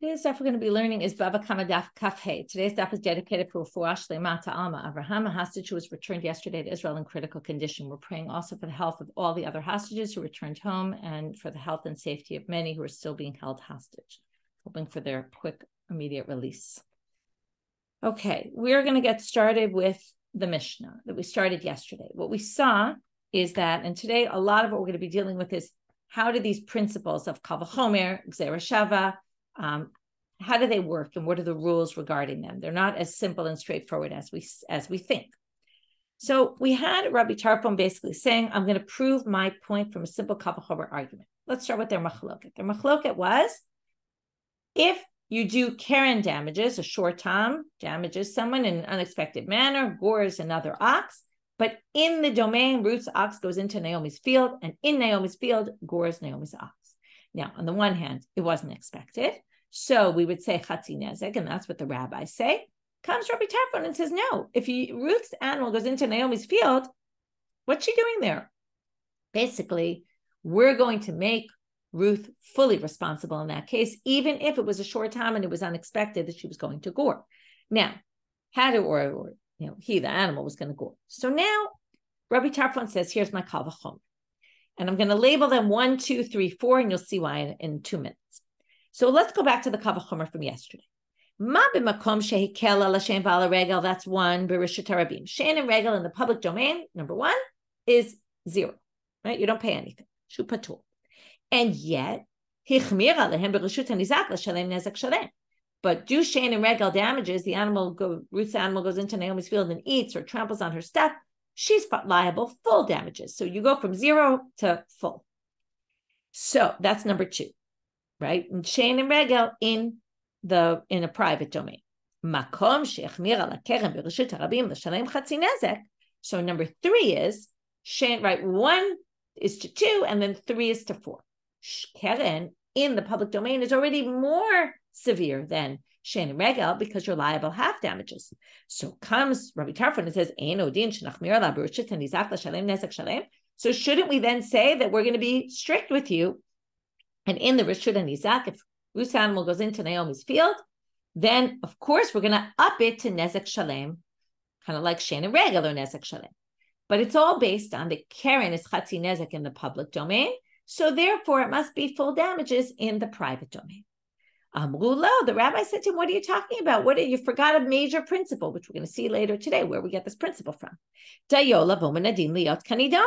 Today's stuff we're going to be learning is Bava Kamma Daf Kaf Hey. Today's stuff is dedicated to Refuah Shlema to Alma Avraham, a hostage who was returned yesterday to Israel in critical condition. We're praying also for the health of all the other hostages who returned home and for the health and safety of many who are still being held hostage, hoping for their quick, immediate release. Okay, we're going to get started with the Mishnah that we started yesterday. What we saw is that, and today a lot of what we're going to be dealing with is how do these principles of Kal V'chomer, Gzeira Shava, how do they work and what are the rules regarding them? They're not as simple and straightforward as we think. So we had Rabbi Tarfon basically saying, I'm going to prove my point from a simple Kal V'chomer argument. Let's start with their machloket. Their machloket was, if you do keren damages, a short time damages someone in an unexpected manner, gores another ox, but in the domain, Ruth's ox goes into Naomi's field, and in Naomi's field, gores Naomi's ox. Now, on the one hand, it wasn't expected. So we would say chatzi nizak, and that's what the rabbis say. Comes Rabbi Tarfon and says, no, if Ruth's animal goes into Naomi's field, what's she doing there? Basically, we're going to make Ruth fully responsible in that case, even if it was a short time and it was unexpected that she was going to gore. Now, the animal was going to gore. So now Rabbi Tarfon says, here's my Kal V'chomer. And I'm going to label them 1, 2, 3, 4, and you'll see why in 2 minutes. So let's go back to the Kal V'chomer from yesterday. Ma b'makom shehikel ala shen v'ala regel, that's 1, b'rishut harabim. Shen and regel in the public domain, number 1, is 0, right? You don't pay anything. Shu patur. And yet, hichmir alehem b'rishut nizak l'shalem nizak shalem. But do shen and regel damages, Ruth's animal goes into Naomi's field and eats or tramples on her stuff, she's liable full damages. So you go from 0 to full. So that's number 2. Right? And shen and regel in a private domain. Makom she'achmir ala keren b'rishut harabim l'shalem chatzi nizak. So number 3 is shen, right? 1 is to 2, and then 3 is to 4. Keren in the public domain is already more severe than shen and regel because you're liable half damages. So comes Rabbi Tarfon and says, Eino din shenachmir ala b'rishut nizak l'shalem nizak shalem. So shouldn't we then say that we're going to be strict with you? And in the Rishut and Nizak, if Ruth's animal goes into Naomi's field, then of course we're going to up it to Nezek Shalem, kind of like shen and regel or Nezek Shalem. But it's all based on the keren is chatzi nezek in the public domain, so therefore it must be full damages in the private domain. The rabbi said to him, what are you talking about? You forgot a major principle, which we're going to see later today, where we get this principle from. Dayo adin liot kanidon.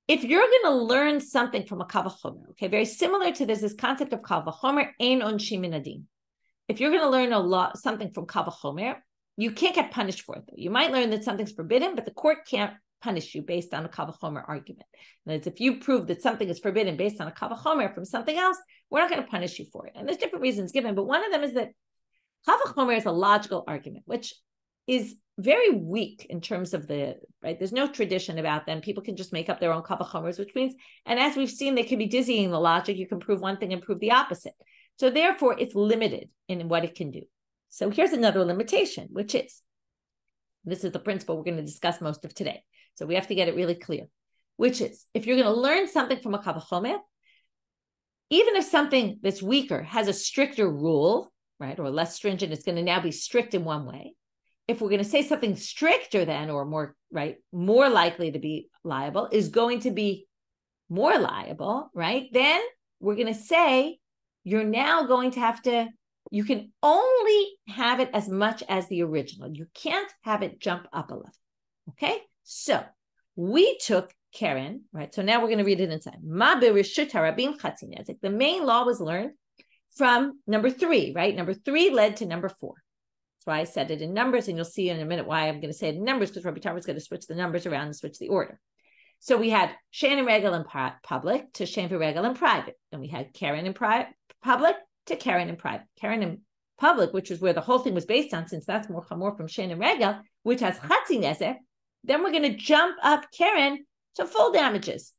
If you're going to learn something from a Kal V'chomer, okay, very similar to this concept of Kal V'chomer, ein onshim min adin. If you're going to learn something from Kal V'chomer, you can't get punished for it. Though. You might learn that something's forbidden, but the court can't punish you based on a Kal V'chomer argument. And it's if you prove that something is forbidden based on a Kal V'chomer from something else, we're not going to punish you for it. And there's different reasons given, but one of them is that Kal V'chomer is a logical argument, which is very weak in terms of right? There's no tradition about them. People can just make up their own Kal V'chomers, which means, and as we've seen, they can be dizzying the logic. You can prove one thing and prove the opposite. So therefore, it's limited in what it can do. So here's another limitation, which is, this is the principle we're going to discuss most of today. So we have to get it really clear, which is, if you're going to learn something from a Kal V'chomer, even if something that's weaker has a stricter rule, right, or less stringent, it's going to now be strict in one way. If we're going to say something stricter than, or more, right, more likely to be liable, is going to be more liable, right, then we're going to say you're now going to have to, you can only have it as much as the original. You can't have it jump up a level, okay? So we took keren, right? So now we're going to read it inside. Ma b'rishut harabim chatzi nezek. The main law was learned from number 3, right? Number 3 led to number 4. Why I said it in numbers, and you'll see in a minute why I'm going to say it in numbers, because Rabbi Tarfon is going to switch the numbers around and switch the order. So we had shen and regel in public to shen and regel in private, and we had keren in public to keren in private. Keren in public, which is where the whole thing was based on, since that's more from shen and regel, which has chatzi nezek. Then we're going to jump up keren to full damages.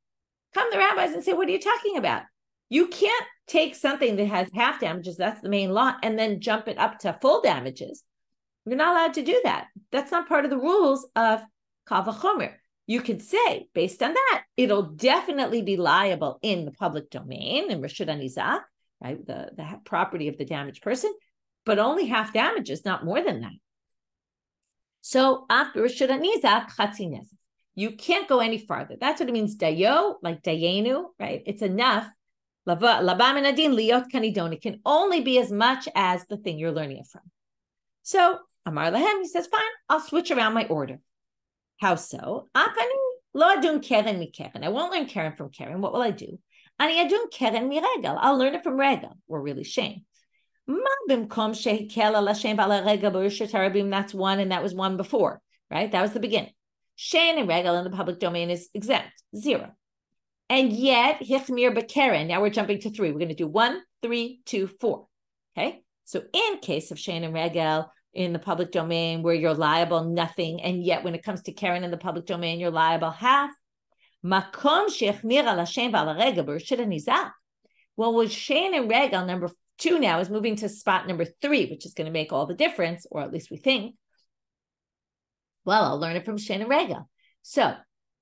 Come the rabbis and say, what are you talking about? You can't take something that has half damages, that's the main law, and then jump it up to full damages. You're not allowed to do that. That's not part of the rules of Kal V'chomer. You could say, based on that, it'll definitely be liable in the public domain, in Rishut and Nizak, right? The property of the damaged person, but only half damages, not more than that. So after nizak chatzi nizak, you can't go any farther. That's what it means, dayo, like dayenu, right? It's enough. It can only be as much as the thing you're learning it from. So Amar Lahem, he says, fine, I'll switch around my order. How so? I won't learn keren from keren. What will I do? I'll learn it from regel, or really shen. That's one, and that was one before, right? That was the beginning. Shen and regel in the public domain is exempt, 0. And yet, hichmir bekeren, now we're jumping to 3. We're going to do 1, 3, 2, 4. Okay? So in case of shen and regel in the public domain where you're liable nothing, and yet when it comes to keren in the public domain, you're liable half. Makom shechmir ala shen v'ala regel b'rishut nizak. Well, with shen and regel, number 2 now is moving to spot number 3, which is going to make all the difference, or at least we think. Well, I'll learn it from shen and regel. So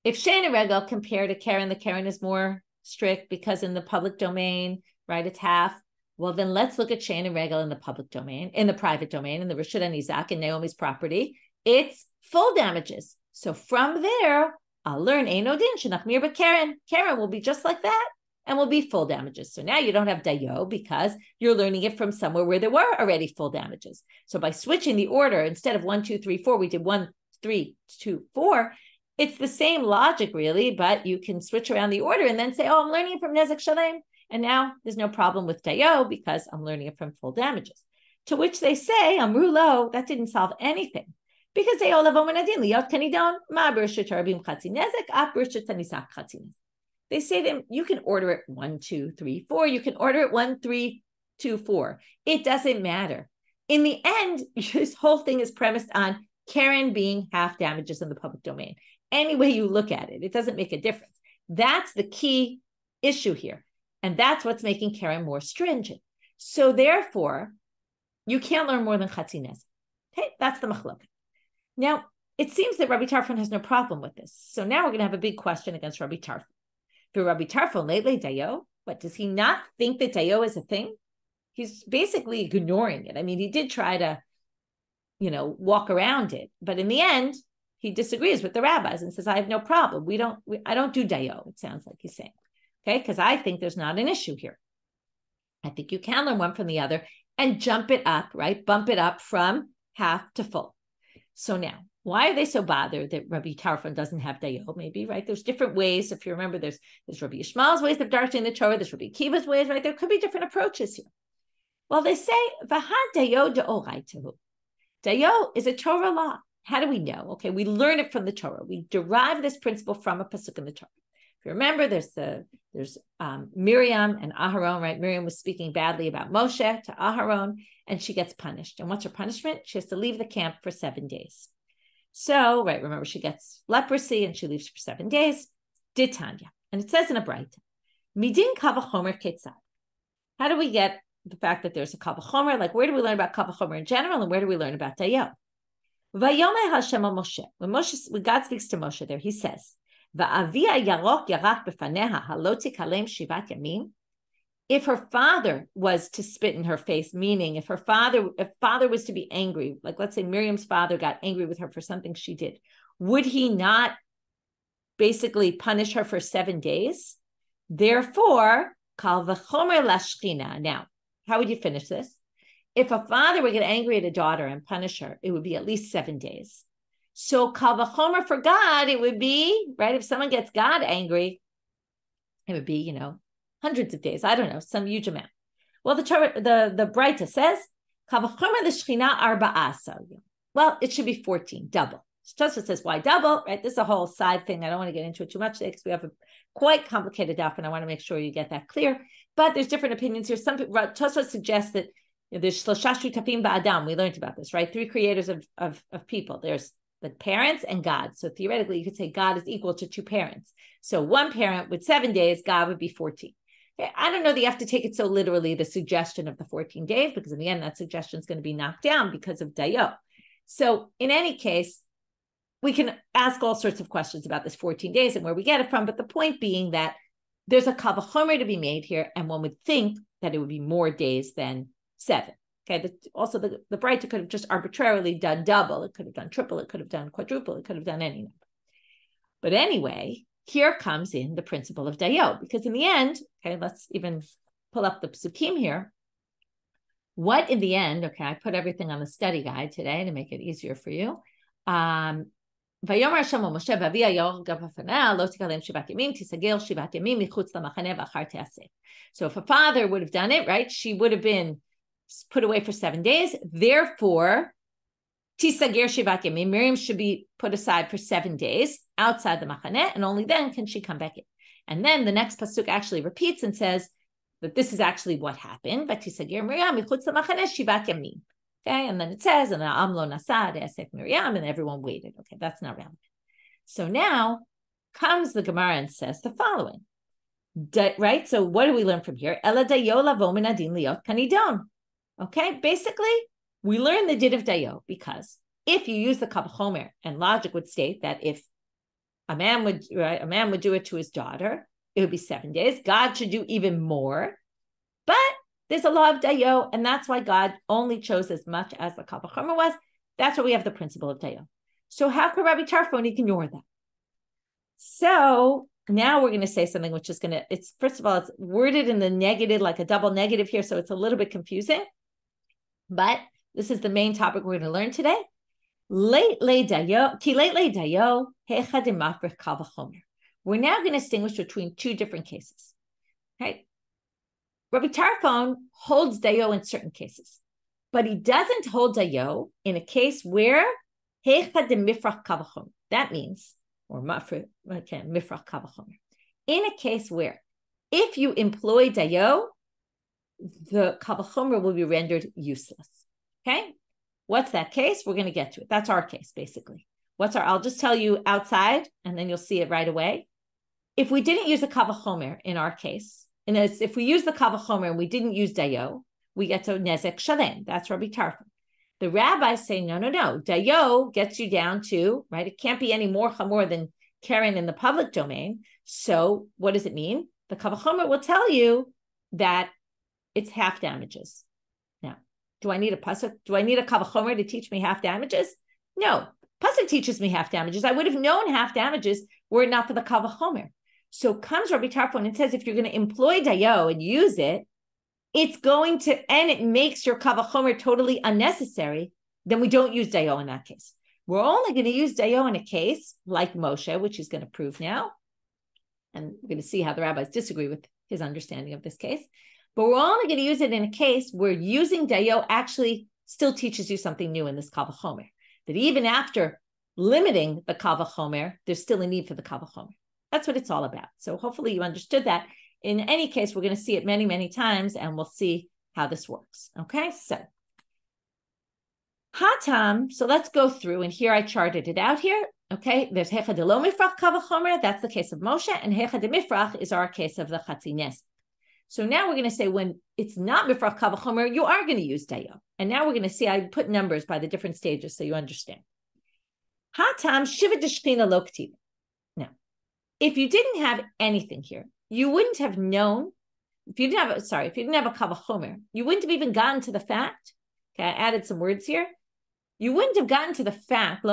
if shen and regel compare to keren, the keren is more strict because in the public domain, right, it's half. Well, then let's look at shen and regel in the public domain, in the private domain, in the rishut nizak, in Naomi's property. It's full damages. So from there, I'll learn eino din shenachmir bekeren. Keren will be just like that and will be full damages. So now you don't have dayo because you're learning it from somewhere where there were already full damages. So by switching the order, instead of 1, 2, 3, 4, we did 1, 3, 2, 4. It's the same logic, really, but you can switch around the order and then say, oh, I'm learning it from nizak shalem. And now there's no problem with dayo because I'm learning it from full damages. To which they say, amru lo, that didn't solve anything. Because they say to him, you can order it 1, 2, 3, 4. You can order it 1, 3, 2, 4. It doesn't matter. In the end, this whole thing is premised on keren being half damages in the public domain. Any way you look at it, it doesn't make a difference. That's the key issue here. And that's what's making keren more stringent. So therefore, you can't learn more than chatzi nizak. Okay, that's the machloket. Now, it seems that Rabbi Tarfon has no problem with this. So now we're going to have a big question against Rabbi Tarfon. For Rabbi Tarfon, lately dayo, what, does he not think that dayo is a thing? He's basically ignoring it. I mean, he did try to, walk around it, but in the end, he disagrees with the rabbis and says, I have no problem. I don't do dayo, it sounds like he's saying. Okay, because I think there's not an issue here. I think you can learn one from the other and jump it up, right? Bump it up from half to full. So now, why are they so bothered that Rabbi Tarfon doesn't have dayo? Maybe, right? There's different ways. If you remember, there's Rabbi Yishmael's ways of darkening the Torah. There's Rabbi Akiva's ways, right? There could be different approaches here. Well, they say, V'ha dayo de'oraitahu. Dayo is a Torah law. How do we know? Okay, we learn it from the Torah. We derive this principle from a pasuk in the Torah. If you remember, there's Miriam and Aharon, right? Miriam was speaking badly about Moshe to Aharon, and she gets punished. And what's her punishment? She has to leave the camp for 7 days. So, right, remember, she gets leprosy and she leaves for 7 days. Ditanya. And it says in a bright, Midin kavachomer ketzad. How do we get the fact that there's a kavachomer? Like, where do we learn about kavachomer in general, and where do we learn about dayo? Vayomei Hashem Moshe. When God speaks to Moshe there, he says, Va'avia yarok yarak befaneha haloti kalem shivat yamim. If her father was to spit in her face, meaning if father was to be angry, like let's say Miriam's father got angry with her for something she did, would he not basically punish her for 7 days? Therefore, kal v'chomer lashchina. Now, how would you finish this? If a father would get angry at a daughter and punish her, it would be at least 7 days. So kal v'chomer for God, it would be, right? If someone gets God angry, it would be, hundreds of days. I don't know, some huge amount. Well, the Breita says, well, it should be 14, double. Tosfos says, why double? Right? This is a whole side thing. I don't want to get into it too much today because we have a quite complicated daf, and I want to make sure you get that clear. But there's different opinions here. Some people, Tosfos suggests that there's shlosha shutafim ba'adam. We learned about this, right? 3 creators of people. There's the parents and God. So theoretically, you could say God is equal to 2 parents. So 1 parent with 7 days, God would be 14. I don't know that you have to take it so literally, the suggestion of the 14 days, because in the end, that suggestion is going to be knocked down because of dayo. So in any case, we can ask all sorts of questions about this 14 days and where we get it from. But the point being that there's a kavachomer to be made here. And one would think that it would be more days than 7. Okay, also the Breita could have just arbitrarily done double. It could have done triple. It could have done quadruple. It could have done any number. But anyway, here comes in the principle of dayo, because in the end, okay, let's even pull up the psukim here. What in the end, okay, I put everything on the study guide today to make it easier for you. So if a father would have done it, right, she would have been put away for 7 days. Therefore, tisagir shivat yamim, Miriam should be put aside for 7 days outside the machaneh, and only then can she come back in. And then the next pasuk actually repeats and says that this is actually what happened. But tisagir Miriam michutz lamachaneh shivat yamim. Okay, and then it says, and amlo nasad esef Miriam, and everyone waited. Okay, that's not relevant. So now comes the Gemara and says the following. Right? So what do we learn from here? Ela dayo lavo min adin liot kanidon. Okay, basically, we learn the din of dayo because if you use the kal v'chomer, and logic would state that if a man would do it to his daughter, it would be 7 days. God should do even more, but there's a law of dayo, and that's why God only chose as much as the kal v'chomer was. That's why we have the principle of dayo. So how could Rabbi Tarfon ignore that? So now we're going to say something which is going to, it's first of all, it's worded in the negative, like a double negative here, so it's a little bit confusing. But this is the main topic we're going to learn today. We're now going to distinguish between two different cases. Okay. Rabbi Tarfon holds dayo in certain cases, but he doesn't hold dayo in a case where that means, or mifrach kavachomer, in a case where if you employ dayo, the kavachomer will be rendered useless. Okay, what's that case? We're going to get to it. That's our case, basically. I'll just tell you outside, and then you'll see it right away. If we didn't use a kavachomer in our case, and if we use the kavachomer and we didn't use dayo, we get to nizak shalem. That's Rabbi Tarfon. The rabbis say, no. Dayo gets you down to, right? It can't be any more chamor than keren in the public domain. So what does it mean? The kavachomer will tell you that it's half damages. Now, do I need a pasuk? Do I need a kavachomer to teach me half damages? No. Pasuk teaches me half damages. I would have known half damages were it not for the kavachomer. So comes Rabbi Tarfon and says, if you're going to employ dayo and use it, it's going to, and it makes your kavachomer totally unnecessary, then we don't use dayo in that case. We're only going to use dayo in a case like Moshe, which he's going to prove now. And we're going to see how the rabbis disagree with his understanding of this case. But we're only going to use it in a case where using dayo actually still teaches you something new in this kavachomer. That even after limiting the kal v'chomer, there's still a need for the kal v'chomer. That's what it's all about. So hopefully you understood that. In any case, we're going to see it many, many times, and we'll see how this works. Okay, so hatam. So let's go through, and here I charted it out here. Okay, there's hecha de lo mifrach kal v'chomer. That's the case of Moshe, and hecha de mifrach is our case of the chatzi nizak. So now we're going to say when it's not mifrach kal v'chomer, you are going to use dayo. And now we're going to see, I put numbers by the different stages so you understand. Hatam shiva deshchina lo k'tiv. Now, if you didn't have anything here, you wouldn't have known, if you didn't have a kal v'chomer, you wouldn't have even gotten to the fact, okay, I added some words here, you wouldn't have gotten to the fact, you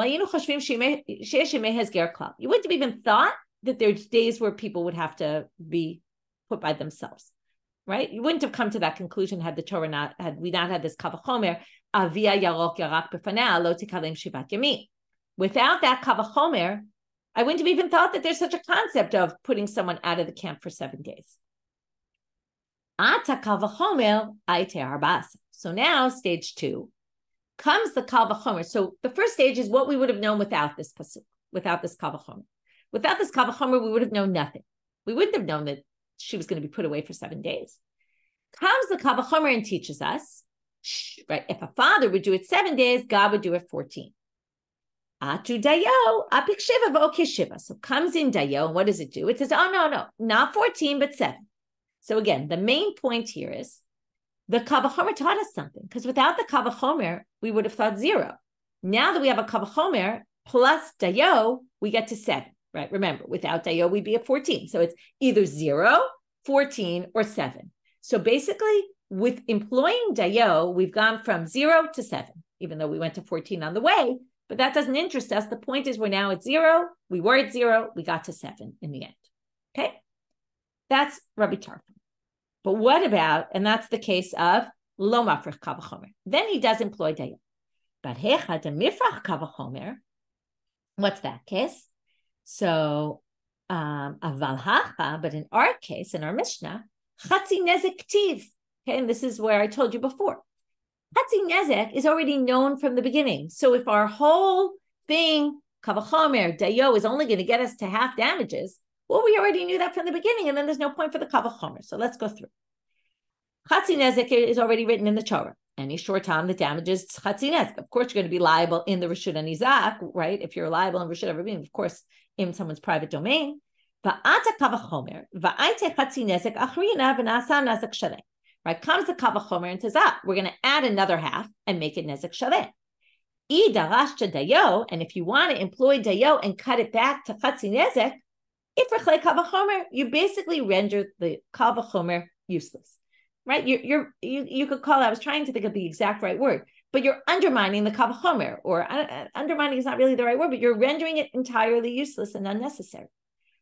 wouldn't have even thought that there's days where people would have to be put by themselves. Right? You wouldn't have come to that conclusion had the Torah not had this kal v'chomer, avia yarok yarak b'fanea lo tikalim shivat yamim. Without that kal v'chomer, I wouldn't have even thought that there's such a concept of putting someone out of the camp for 7 days. Ata kal v'chomer aite arbas. So now stage 2 comes the kal v'chomer. So the first stage is what we would have known without this pasuk, without this kal v'chomer. Without this kal v'chomer, we would have known nothing. We wouldn't have known that she was going to be put away for 7 days. Comes the kal v'chomer and teaches us, right? If a father would do it 7 days, God would do it 14. Atu dayo, apik shiva v'okeh shiva. So comes in dayo, and what does it do? It says, oh, no, not 14, but 7. So again, the main point here is the kal v'chomer taught us something, because without the kal v'chomer, we would have thought 0. Now that we have a kal v'chomer plus dayo, we get to 7. Right? Remember, without dayo, we'd be at 14. So it's either 0, 14, or 7. So basically, with employing dayo, we've gone from 0 to 7, even though we went to 14 on the way, but that doesn't interest us. The point is we're now at 0. We were at 0. We got to 7 in the end. Okay? That's Rabbi Tarfon. But what about, and that's the case of lo mafrich kal v'chomer. Then he does employ dayo. But hecha de mifrach kal v'chomer, what's that case? So, aval hacha, but in our case, in our Mishnah, chatzi nezek ktiv. Okay, and this is where I told you before. Chatzi nezek is already known from the beginning. So if our whole thing, kal v'chomer, dayo, is only going to get us to half damages, well, we already knew that from the beginning, and then there's no point for the kal v'chomer. So let's go through. Chatzi nezek is already written in the Torah. Any short time, the damage is chatzi nezek. Of course, you're going to be liable in the reshut and nizak, right? If you're liable in reshut and of course, in someone's private domain. Va'ata kal v'chomer, va'aite chatzi nezek achrina v'nasa nezek shalem. Right? Comes the kal v'chomer and says, we're going to add another half and make it nezek shalem. I darashta dayo, and if you want to employ dayo and cut it back to chatzi nezek, if rechle kal v'chomer, you basically render the kal v'chomer useless. Right? You could call it, I was trying to think of the exact right word, but you're undermining the kal v'chomer, or undermining is not really the right word, but you're rendering it entirely useless and unnecessary.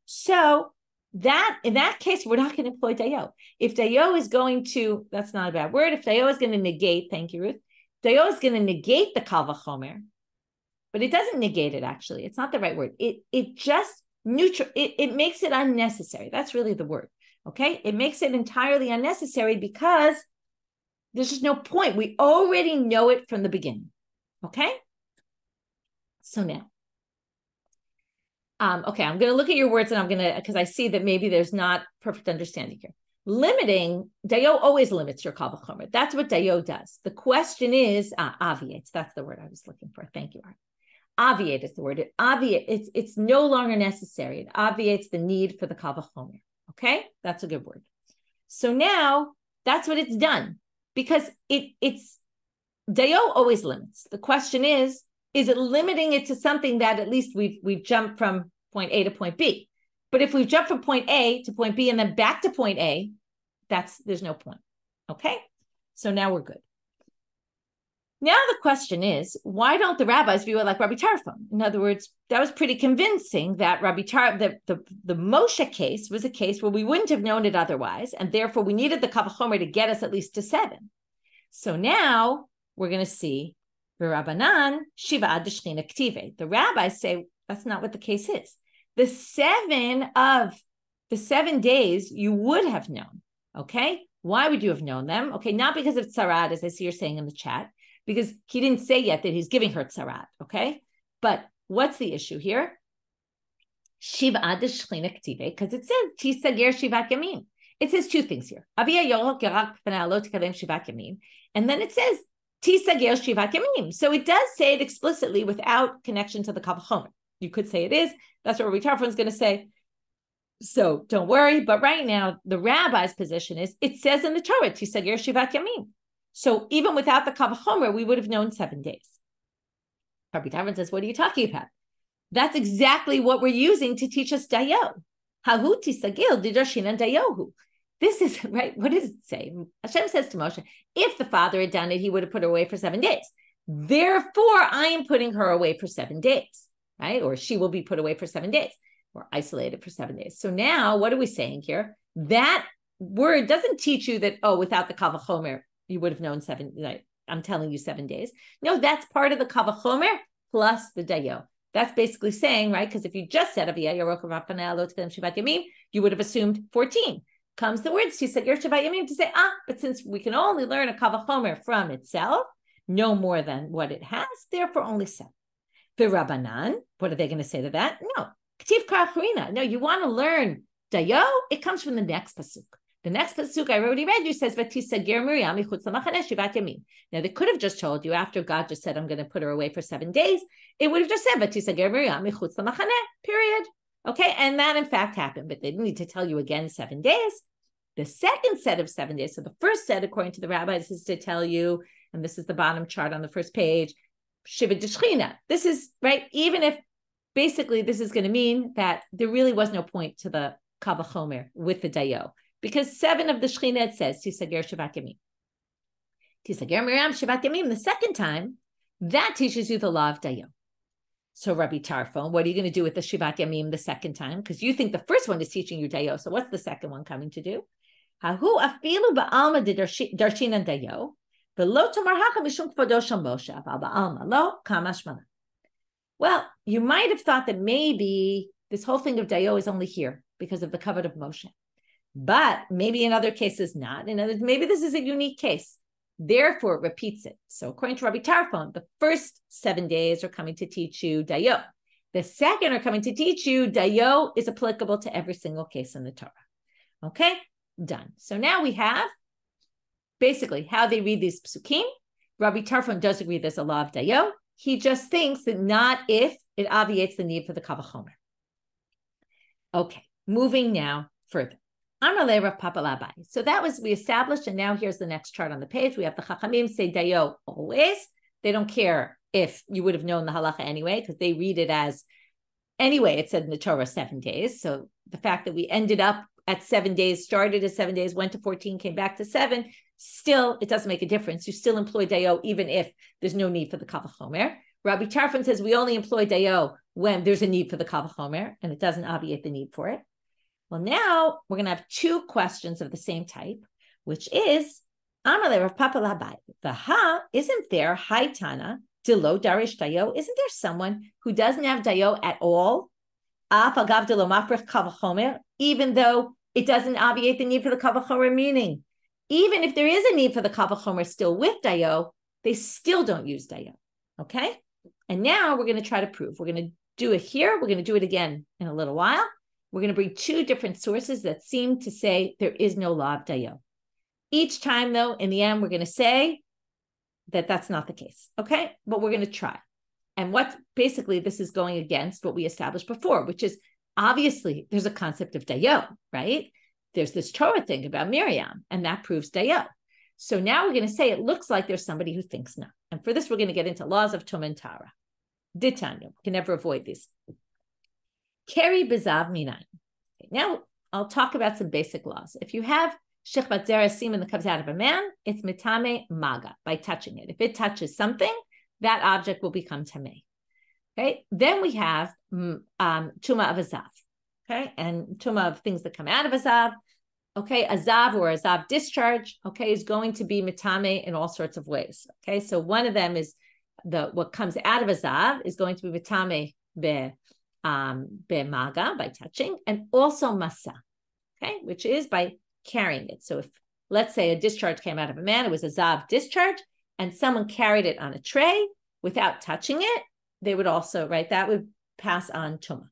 So that in that case, we're not going to employ dayo. If dayo is going to, that's not a bad word, if dayo is going to negate, thank you, Ruth, dayo is going to negate the kal v'chomer, but it doesn't negate it actually. It's not the right word. It just it makes it unnecessary. That's really the word. Okay, it makes it entirely unnecessary because there's just no point. We already know it from the beginning. Okay, so now, okay, I'm going to look at your words and I'm going to, because I see that maybe there's not perfect understanding here. Limiting, dayo always limits your kal v'chomer. That's what dayo does. The question is, obviates. That's the word I was looking for. Thank you, Art. Obviate is the word. It's no longer necessary. It obviates the need for the kal v'chomer. Okay, that's a good word. So now that's what it's done, because it's dayo always limits. The question is it limiting it to something that at least we've jumped from point A to point B? But if we've jumped from point A to point B and then back to point A, there's no point. Okay, so now we're good. Now the question is, why don't the rabbis view it like Rabbi Tarfon? In other words, that was pretty convincing that the Moshe case was a case where we wouldn't have known it otherwise, and therefore we needed the kal v'chomer to get us at least to 7. So now we're going to see the Rabbanan shiva ad shchina ktive. The rabbis say that's not what the case is. The 7 days you would have known. Okay, why would you have known them? Okay, not because of tzarad, as I see you're saying in the chat, because he didn't say yet that he's giving her tzarad, okay? But what's the issue here? Shiva ad shchina ktive, because it says tisager shivat yamin. It says two things here. And then it says tisager shivat yamin. So it does say it explicitly without connection to the kal v'chomer. You could say it is. That's what Rabbi Tarfon is going to say. So don't worry. But right now, the rabbi's position is it says in the Torah tisager shivat yamin. So even without the kal v'chomer, we would have known 7 days. Rabbi Tarfon says, what are you talking about? That's exactly what we're using to teach us dayo. Hahu tisagil didashin and dayohu. This is, right, what does it say? Hashem says to Moshe, if the father had done it, he would have put her away for 7 days. Therefore, I am putting her away for 7 days, right? Or she will be put away for 7 days, or isolated for 7 days. So now, what are we saying here? That word doesn't teach you that, without the kal v'chomer, you would have known 7. Like, I'm telling you 7 days. No, that's part of the kal v'chomer plus the dayo. That's basically saying, right? Because if you just said you would have assumed 14. Comes the words tisager shivat yamim to say, but since we can only learn a kal v'chomer from itself, no more than what it has, therefore only 7. The Rabbanan, what are they going to say to that? No, ktiv ka'achrina. No, you want to learn dayo? It comes from the next pasuk. The next pasuk I already read you says, "V'tisager Miriam michutz lamachaneh shivat yamim." Now they could have just told you after God just said, "I'm going to put her away for 7 days." It would have just said, "V'tisager Miriam michutz lamachaneh." Period. Okay, and that in fact happened, but they didn't need to tell you again 7 days. The second set of 7 days. So the first set, according to the rabbis, is to tell you, and this is the bottom chart on the first page, shiva d'shchina. This is right. Even if basically this is going to mean that there really was no point to the kal v'chomer with the dayo. Because 7 of the Shechina says, Tisager Shabbat Yamim. Tisager Miriam Shabbat Yamim, the second time, that teaches you the law of dayo. So Rabbi Tarfon, what are you going to do with the Shabbat Yamim the second time? Because you think the first one is teaching you dayo. So what's the second one coming to do? Hahu afilu ba'alma de darshinan dayo, v'lo tomar haka mishum kvodo shel Moshe, aval ba'alma lo Kamma shmana. Well, you might have thought that maybe this whole thing of dayo is only here because of the covenant of Moshe. But maybe in other cases not. Maybe this is a unique case. Therefore, it repeats it. So according to Rabbi Tarfon, the first 7 days are coming to teach you dayo. The second are coming to teach you dayo is applicable to every single case in the Torah. Okay, done. So now we have basically how they read these psukim. Rabbi Tarfon does agree there's a law of dayo. He just thinks that not if it obviates the need for the kavachomer. Okay, moving now further. So that was, we established, and now here's the next chart on the page. We have the Chachamim say dayo always. They don't care if you would have known the halacha anyway, because they read it as, anyway, it said in the Torah 7 days. So the fact that we ended up at 7 days, started at 7 days, went to 14, came back to 7, still, it doesn't make a difference. You still employ dayo even if there's no need for the kavachomer. Rabbi Tarfon says we only employ dayo when there's a need for the kavachomer, and it doesn't obviate the need for it. Well, now we're going to have 2 questions of the same type, which is, isn't there high tana, dilo darish dayo? Isn't there someone who doesn't have dayo at all? Even though it doesn't obviate the need for the kavachomer, meaning, even if there is a need for the kavachomer still with dayo, they still don't use dayo. Okay? And now we're going to try to prove. We're going to do it here. We're going to do it again in a little while. We're going to bring 2 different sources that seem to say there is no law of dayo. Each time, though, in the end, we're going to say that that's not the case, okay? But we're going to try. And what basically this is going against what we established before, which is obviously there's a concept of dayo, right? There's this Torah thing about Miriam, and that proves dayo. So now we're going to say it looks like there's somebody who thinks not. And for this, we're going to get into laws of tum and tara. Ditanya, we can never avoid these. Keri bezav minayin. Now, I'll talk about some basic laws. If you have shechvat zera semen that comes out of a man, it's mitame maga, by touching it. If it touches something, that object will become tamei. Okay, then we have tuma of azav. Okay, and tuma of things that come out of azav. Okay, azav or azav discharge, okay, is going to be mitame in all sorts of ways. Okay, so one of them is what comes out of azav is going to be mitame maga, by touching, and also masa, okay, which is by carrying it. So if, let's say, a discharge came out of a man, it was a zav discharge, and someone carried it on a tray without touching it, they would also, right, that would pass on tuma.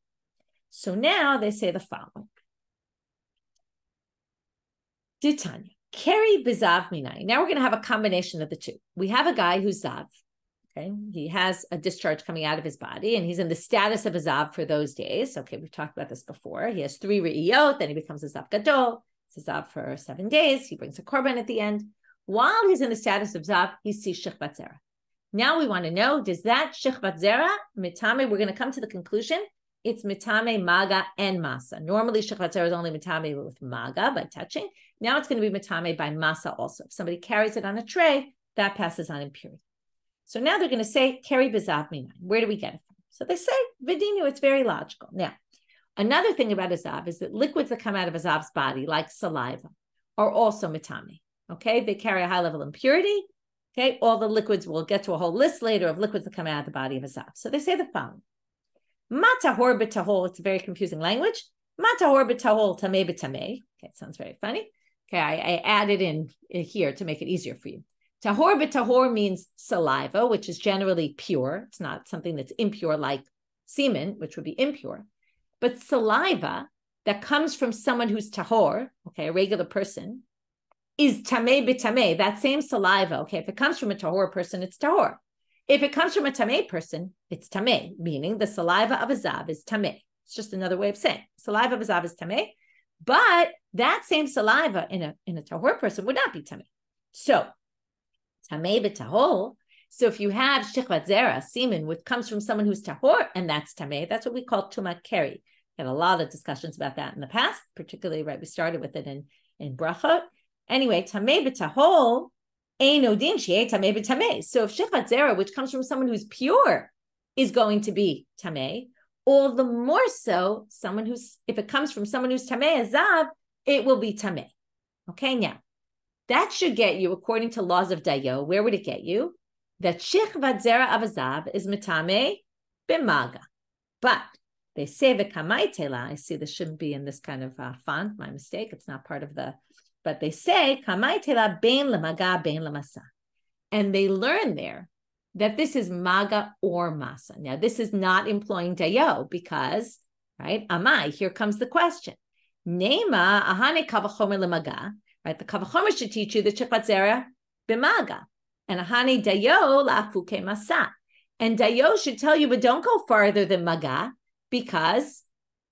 So now they say the following. Ditanya, keri bezav minai. Now we're going to have a combination of the 2. We have a guy who's zav. Okay, he has a discharge coming out of his body, and he's in the status of a zav for those days. Okay, we've talked about this before. He has 3 re'iyot, then he becomes a zav gadol. It's a zav for 7 days. He brings a korban at the end. While he's in the status of zav, he sees shechvat zera. Now we want to know, does that shechvat zera, mitame, we're going to come to the conclusion, it's mitame, maga, and masa. Normally, shechvat zera is only mitame with maga, by touching. Now it's going to be mitame by masa also. If somebody carries it on a tray, that passes on impurity. So now they're going to say, keri bezav minayin. Where do we get it from? So they say, vidinu, it's very logical. Now, another thing about a zav is that liquids that come out of a zav's body, like saliva, are also mitame. Okay, they carry a high level of impurity. Okay, all the liquids, we'll get to a whole list later of liquids that come out of the body of a zav. So they say the following. Ma tahor b'tahol, it's a very confusing language. Ma tahor b'tahol tamei b'tamei. Okay, it sounds very funny. Okay, I added in here to make it easier for you. Tahor b'tahor means saliva, which is generally pure. It's not something that's impure like semen, which would be impure. But saliva that comes from someone who's tahor, okay, a regular person, is tamei b'tamei, that same saliva. Okay, if it comes from a tahor person, it's tahor. If it comes from a tamei person, it's tamei, meaning the saliva of a zav is tamei. It's just another way of saying saliva of a zav is tamei, but that same saliva in a tahor person would not be tamei. So tamei b'tahor. So if you have shechvat zera, semen, which comes from someone who's tahor, and that's tamei, that's what we call tuma keri. We had a lot of discussions about that in the past, particularly, right, we started with it in in brachot. Anyway, tamei b'tahol, ein odin she'eh tamei b'tamei. So if shichat zera, which comes from someone who's pure, is going to be tamei, all the more so someone who's, if it comes from someone who's tamei azav, it will be tamei. Okay, now that should get you, according to laws of dayo, where would it get you? That shichvat zera of azav is metame b'maga. But they say the kamai tela, I see this shouldn't be in this kind of font, my mistake, it's not part of the, but they say kamai tela bein lemaga bein lemasa. And they learn there that this is maga or masa. Now, this is not employing dayo because, right, amai, here comes the question. Nema ahane kavachomer lemaga, right, the kavachomer should teach you the shichvat zera b'maga. And ahane dayo la'afuke masa. And dayo should tell you, but don't go farther than maga, because,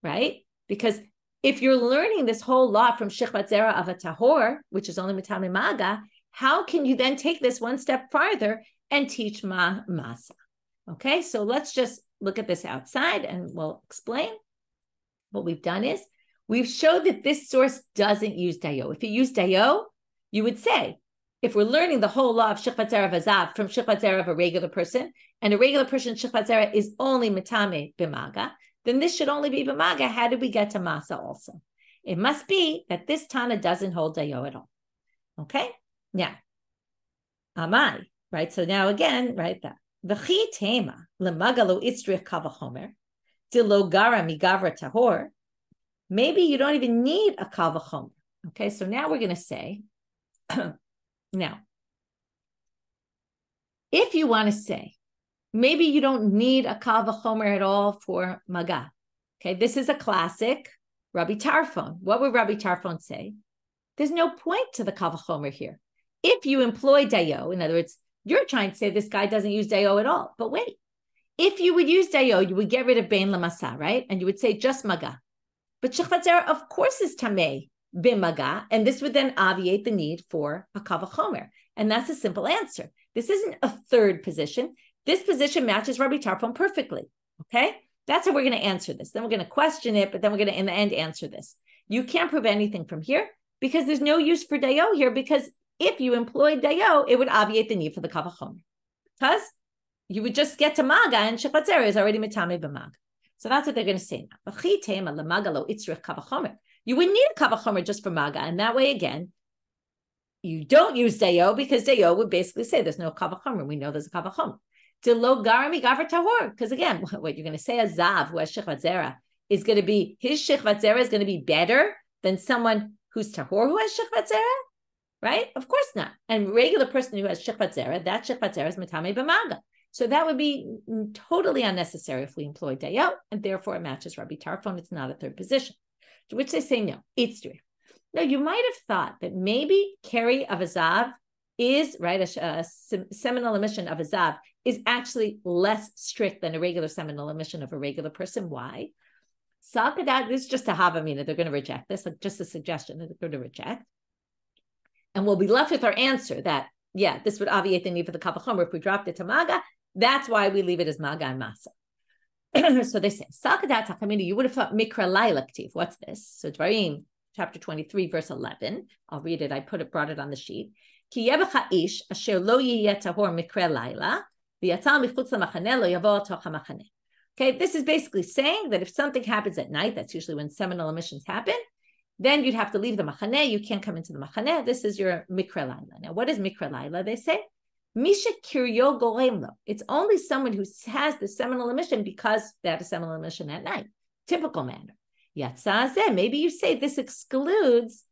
right? Because if you're learning this whole law from shichvat zera of a tahor, which is only mitame maga, how can you then take this one step farther and teach masa? Okay, so let's just look at this outside and we'll explain. What we've done is we've showed that this source doesn't use dayo. If it used dayo, you would say, if we're learning the whole law of shichvat zera of azav from shichvat zera of a regular person, and a regular person's shichvat zera is only mitame b'maga, then this should only be b'maga. How did we get to masa also? It must be that this tana doesn't hold dayo at all. Okay? Now, amai, right? So now again, right, that v'chi tema lemaga lo itzrich kavachomer dilo gara migavra tahor. Maybe you don't even need a kavachomer. Okay, so now we're going to say, now, if you want to say, maybe you don't need a kavachomer at all for maga. Okay, this is a classic Rabbi Tarfon. What would Rabbi Tarfon say? There's no point to the kavachomer here. If you employ dayo, in other words, you're trying to say this guy doesn't use dayo at all. But wait, if you would use dayo, you would get rid of bein lamasa, right? And you would say just maga. But shichvat zera, of course, is tamei b'maga, and this would then obviate the need for a kavachomer. And that's a simple answer. This isn't a third position. This position matches Rabbi Tarfon perfectly, okay? That's how we're going to answer this. Then we're going to question it, but then we're going to, in the end, answer this. You can't prove anything from here because there's no use for dayo here, because if you employed dayo, it would obviate the need for the kavachomer. Because you would just get to maga, and shichvat zera is already mitame b'maga. So that's what they're going to say now. You wouldn't need a kavachomer just for maga, and that way, again, you don't use dayo because dayo would basically say there's no kavachomer. We know there's a kavachomer. Because again, what you're going to say, a zav who has shichvat zera is going to be, his shichvat zera is going to be better than someone who's tahor who has shichvat zera, right? Of course not. And regular person who has shichvat zera, that shichvat zera is mitame b'maga. So that would be totally unnecessary if we employ dayo, and therefore it matches Rabbi Tarfon. It's not a third position. To which they say no, it's derived. Now you might have thought that maybe keri of azav is, right, a seminal emission of azav is actually less strict than a regular seminal emission of a regular person. Why? Salkadat, this is just a havamina. They're going to reject this, like just a suggestion that they're going to reject. And we'll be left with our answer that, yeah, this would obviate the need for the kavachomer if we dropped it to maga. That's why we leave it as maga and masa. So they say, Salkadat Takamina, you would have thought mikra laila ktiv. What's this? So Dvarim, chapter 23, verse 11. I'll read it. I brought it on the sheet. Ki yebecha ish asher lo yiyeh tahor mikra laila v'yatzal michutz lamachane lo yavo toch hamachane. Okay, this is basically saying that if something happens at night, that's usually when seminal emissions happen, then you'd have to leave the machane. You can't come into the machane. This is your mikra laila. Now, what is mikra laila? They say, misha kiryo golem lo. It's only someone who has the seminal emission because they had a seminal emission at night. Typical manner. Yatzah, maybe you say this excludes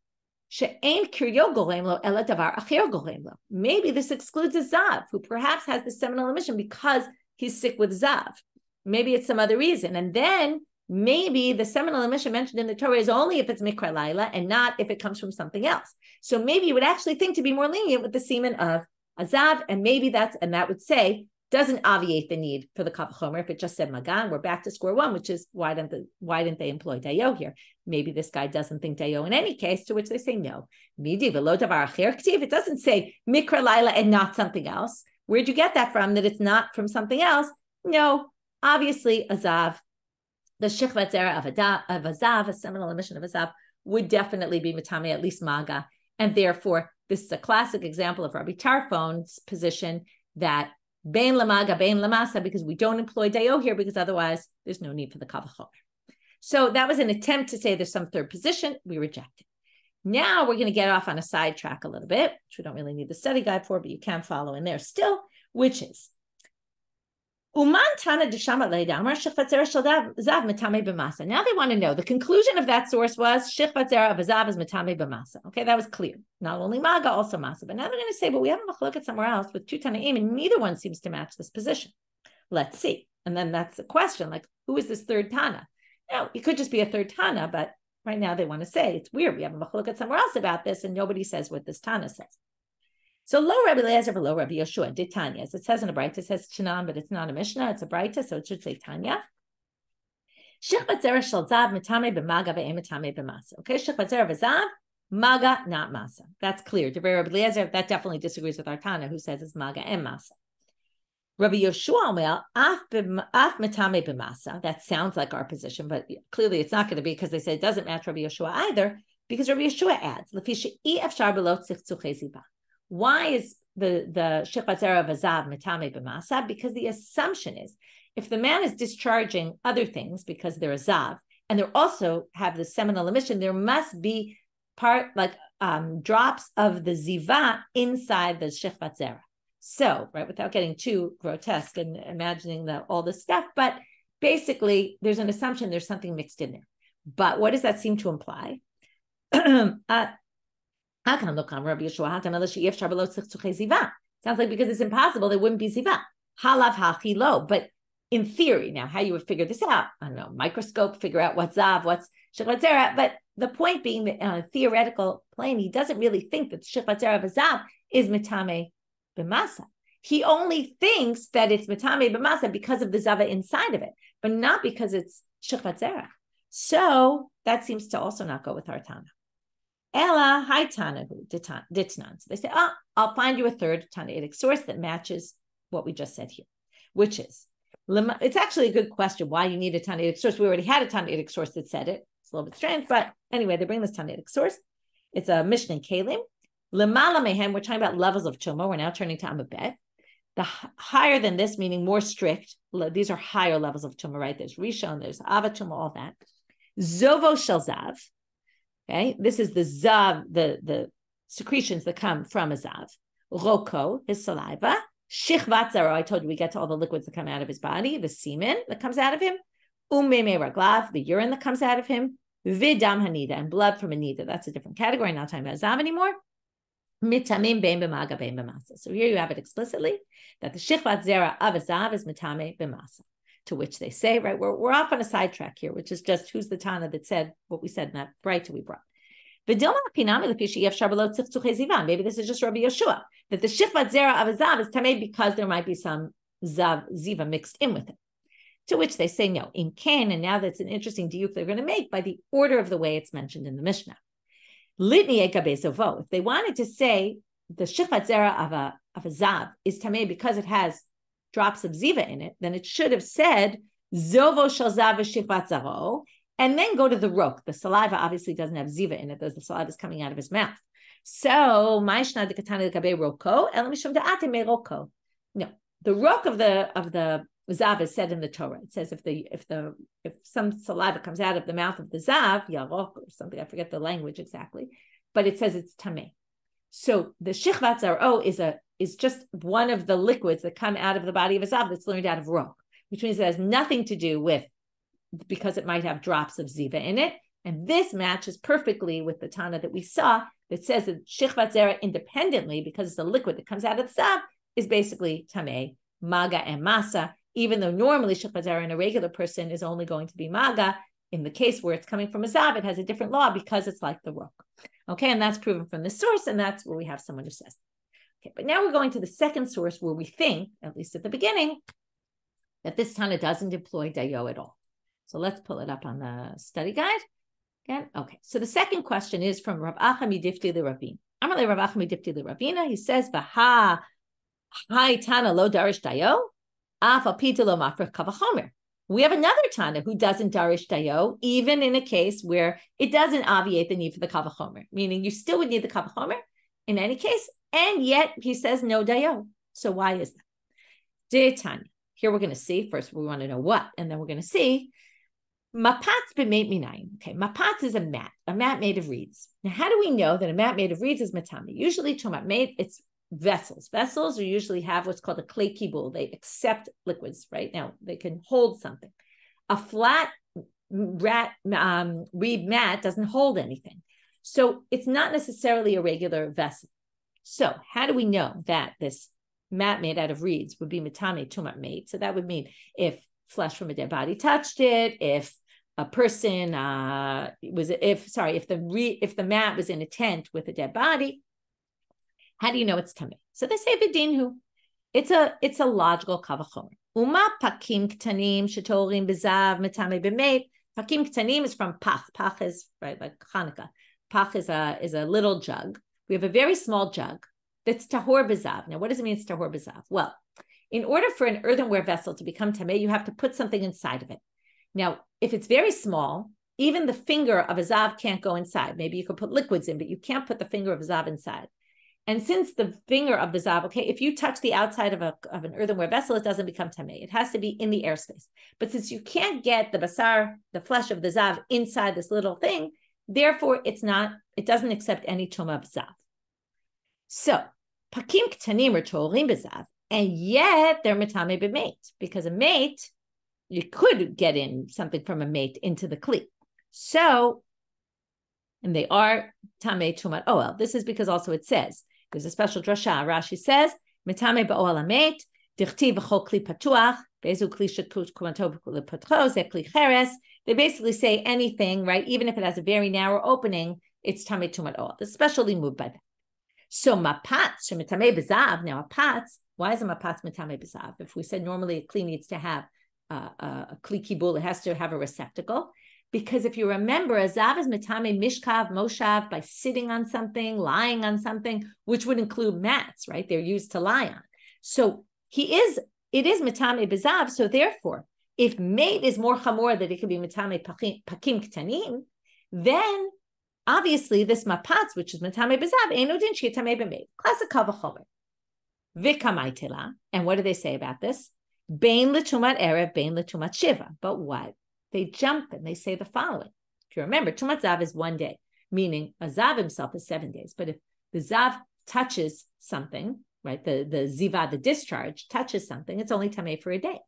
she'ein kiryo golem lo ela davar acher golem lo. Maybe this excludes a zav who perhaps has the seminal emission because he's sick with zav. Maybe it's some other reason. And then maybe the seminal emission mentioned in the Torah is only if it's mikra laila and not if it comes from something else. So maybe you would actually think to be more lenient with the semen of azav, and maybe that would say doesn't obviate the need for the kavachomer if it just said magan. We're back to square one, which is why didn't they employ dayo here? Maybe this guy doesn't think dayo in any case, to which they say no. It doesn't say mikra laila and not something else. Where'd you get that from? That it's not from something else? No, obviously azav, the shichvat zera of azav, a seminal emission of azav, would definitely be matame, at least maga. And therefore, this is a classic example of Rabbi Tarfon's position that bein lamaga, bein lamasa, because we don't employ dayo here, because otherwise there's no need for the kavachomer. So that was an attempt to say there's some third position. We rejected. Now we're going to get off on a sidetrack a little bit, which we don't really need the study guide for, but you can follow in there still, which is Uman tana d'shama leida amar shechvat zera shel zav metame b'masa. Now they want to know, the conclusion of that source was shechvat zera of zav is metame b'masa. Okay, that was clear. Not only maga, also masa. But now they're going to say, but we have a machlokes somewhere else with two tanaim, and neither one seems to match this position. Let's see. And then that's the question, like, who is this third tana? Now, it could just be a third tana, but right now they want to say, it's weird, we have a machlokes somewhere else about this, and nobody says what this tana says. So low Rabbi Eliezer, low Rabbi Yoshua did Tanya. As it says in a Breita, it says Chanan, but it's not a Mishnah, it's a Breita, so it should say Tanya. Shechvat zera shel zav metame b'maga ve'em metame b'masa. Okay, shechvat zera v'zav, maga, not masa. That's clear. The Rabbi Eliezer, that definitely disagrees with our Tana, who says it's maga and masa. Rabbi Yoshua, well, af metame b'masa. That sounds like our position, but clearly it's not going to be, because they say it doesn't match Rabbi Yoshua either, because Rabbi Yoshua adds, Lefi she'i efshar b'lo tzich ziva. Why is the shechvat zera of azav metame b'masa? Because the assumption is, if the man is discharging other things because they're azav, and they also have the seminal emission, there must be drops of the ziva inside the shechvat zera. So, right, without getting too grotesque and imagining all this stuff, but basically there's an assumption there's something mixed in there. But what does that seem to imply? How can I look on Rabbi Yeshua? Sounds like because it's impossible, there wouldn't be ziva. Halav hachilo. But in theory, now how you would figure this out, I don't know, microscope, figure out what's zav, what's shechvat zera. But the point being that on a theoretical plane, he doesn't really think that shechvat zera of zav is metame b'masa. He only thinks that it's metame b'masa because of the zava inside of it, but not because it's shechvat zera. So that seems to also not go with our tana. Ella, hi tana, ditnan. So they say, I'll find you a third tannaitic source that matches what we just said here, which is, it's actually a good question why you need a tannaitic source. We already had a tannaitic source that said it. It's a little bit strange, but anyway, they bring this tannaitic source. It's a Mishnah in Kalim. Lemala mehem, we're talking about levels of tuma. We're now turning to amabet. The higher than this, meaning more strict, these are higher levels of tuma, right? There's rishon, there's ava tuma, all that. Zovo shel zav. Okay, this is the zav, the secretions that come from a zav. Roko, his saliva. Shichvat zaro, I told you we get to all the liquids that come out of his body, the semen that comes out of him. Ummeme raglav, the urine that comes out of him. Vidam hanida, and blood from a nida. That's a different category. I'm not talking about zav anymore. Mitamim bein b'maga bein b'masa. So here you have it explicitly that the shichvat zera of a zav is mitame b'masa. To which they say, right, we're off on a sidetrack here, which is just who's the tana that said what we said in that Breita we brought. Maybe this is just Rabbi Yeshua, that the shechvat zera of a zav is tamei because there might be some ziva mixed in with it. To which they say no, in keren, and now that's an interesting diuk they're going to make by the order of the way it's mentioned in the Mishnah. If they wanted to say the shechvat zera of a zav is tamei because it has drops of ziva in it, then it should have said zovo shel zav shechvat zaro, and then go to the rok. The saliva obviously doesn't have ziva in it; the saliva is coming out of his mouth. So ma'ishna de katana dekabe roko el mishum da'ate me roko. No, the rok of the zav is said in the Torah. It says if some saliva comes out of the mouth of the zav, yarok or something, I forget the language exactly, but it says it's tameh. So the shechvat zaro is just one of the liquids that come out of the body of a zav that's learned out of rok, which means it has nothing to do with, because it might have drops of ziva in it. And this matches perfectly with the tana that we saw that says that shechvat zera independently, because it's the liquid that comes out of the zav, is basically tameh, maga and masa, even though normally shechvat zera in a regular person is only going to be maga. In the case where it's coming from a zav, it has a different law because it's like the rok. Okay, and that's proven from the source, and that's where we have someone who says. Okay, but now we're going to the second source where we think, at least at the beginning, that this tana doesn't employ dayo at all. So let's pull it up on the study guide again. Okay, so the second question is from Rav Acha midifti l'Ravina. Amalei Rav Acha midifti l'Ravina. He says, "V'ha hai tana lo darish dayo, af al pita lo mafrech kavachomer." We have another tana who doesn't darish dayo, even in a case where it doesn't obviate the need for the kal v'chomer, meaning you still would need the kal v'chomer in any case, and yet he says no dayo. So why is that? De tanya. Here we're going to see, first we want to know what, and then we're going to see mapatz b'meit minayin. Okay, mapatz is a mat made of reeds. Now, how do we know that a mat made of reeds is matame? Usually, tumat made, it's vessels. Vessels are usually have what's called a clay kibul. They accept liquids, right? Now, they can hold something. A flat reed mat doesn't hold anything. So it's not necessarily a regular vessel. So how do we know that this mat made out of reeds would be matame tumat made? So that would mean if flesh from a dead body touched it, if a person if the mat was in a tent with a dead body, how do you know it's tamei? So they say v'dinhu. It's a logical kavachomer. Uma pakim ktanim shetorim bezav matame b'meit. Pakim ktanim is from pach. Pach is right like Hanukkah. Pach is a little jug. We have a very small jug that's tahor bezav. Now, what does it mean it's tahor bezav? Well, in order for an earthenware vessel to become tamei, you have to put something inside of it. Now, if it's very small, even the finger of a zav can't go inside. Maybe you could put liquids in, but you can't put the finger of a zav inside. And since the finger of the zav, okay, if you touch the outside of an earthenware vessel, it doesn't become tamei. It has to be in the airspace. But since you can't get the basar, the flesh of the zav, inside this little thing, therefore it doesn't accept any tuma of zav. So, pakim ktanim are torim bezav, and yet they're matame b'meit, because a mate, you could get in something from a mate into the kli. So, and they are tamei tumat oel. This is because also it says, there's a special drasha. Rashi says, "Metame ba'oel hamet, dichti v'chol kli patuach, bezu kli shekut kumanto lepatcho ze kli cheres." They basically say anything, right? Even if it has a very narrow opening, it's tamei tumat oel. It's specially moved by that. So mapatz shemetame bezav. Now a patz, why is a mapatz metame bezav? If we said normally a kli needs to have a kli kibul, it has to have a receptacle. Because if you remember, a zav is metame mishkav, moshav, by sitting on something, lying on something, which would include mats, right? They're used to lie on. So it is metame bezav. So therefore, if mate is more chamor that it could be metame pakim ktanim, then obviously this mapatz, which is metame bezav, eino din sheytamei b'meit. Classic kavachomer. V'kamaitela. And what do they say about this? Bein l'tumat erev, bein l'tumat shiva. But what? They jump and they say the following. If you remember, tumat zav is 1 day, meaning a zav himself is 7 days. But if the zav touches something, right, the ziva, the discharge, touches something, it's only tamei for a day.